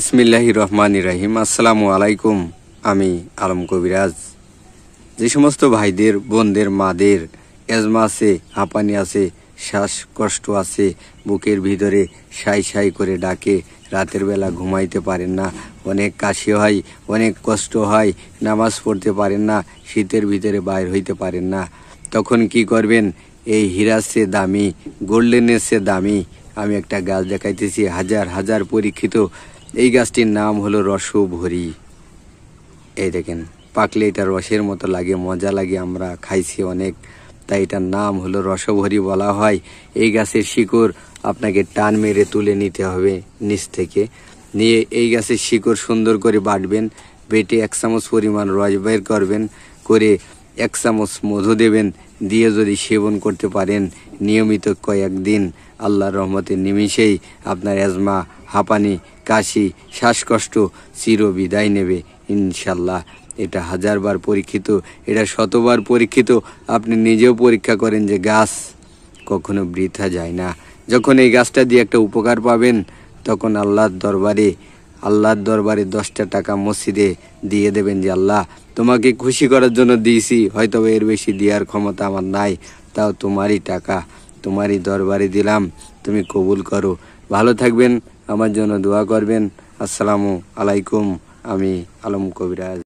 বিসমিল্লাহির রহমানির রহিম। আসসালামু আলাইকুম। আমি আলম কবিরাজ। যে সমস্ত ভাইদের, বোনদের, মাদের অ্যাজমা আছে, হাঁপানি আছে, শ্বাসকষ্ট আছে, বুকের ভিতরে সাই সাই করে ডাকে, রাতের বেলা ঘুমাইতে পারেন না, অনেক কাশি হয়, অনেক কষ্ট হয়, নামাজ পড়তে পারেন না, শীতের ভিতরে বাইর হইতে পারেন না, তখন কি করবেন? এই হীরার চেয়ে দামি, গোল্ডেনের চেয়ে দামি আমি একটা গাছ দেখাইতেছি, হাজার হাজার পরীক্ষিত। এই গাছটির নাম হলো রসভরি। এই দেখেন, পাকলে এটা রসের মতো লাগে, মজা লাগে, আমরা খাইছি অনেক, তাই এটার নাম হলো রসভরি বলা হয়। এই গাছের শিকড় আপনাকে টান মেরে তুলে নিতে হবে নিচ থেকে, নিয়ে এই গাছের শিকড় সুন্দর করে বাটবেন, বেটে 1 চামচ পরিমাণ রস বের করবেন, করে 1 চামচ মধু দেবেন, দিয়ে যদি সেবন করতে পারেন নিয়মিত কয়েকদিন, আল্লাহর রহমতের নিমিষেই আপনার অ্যাজমা, হাঁপানি, কাশি, শ্বাসকষ্ট চির বিদায় নেবে ইনশাল্লাহ। এটা 1000 বার পরীক্ষিত, এটা 100 বার পরীক্ষিত। আপনি নিজেও পরীক্ষা করেন যে গাছ কখনো বৃথা যায় না। যখন এই গাছটা দিয়ে একটা উপকার পাবেন, তখন আল্লাহর দরবারে 10টা টাকা মসজিদে দিয়ে দেবেন যে আল্লাহ, তোমাকে খুশি করার জন্য দিয়েছি, হয়তো এর বেশি দেওয়ার ক্ষমতা আমার নাই, তাও তোমারই টাকা, তোমারই দরবারে দিলাম, তুমি কবুল করো। ভালো থাকবেন, আমার জন্য দোয়া করবেন। আসসালামু আলাইকুম। আমি আলম কবিরাজ।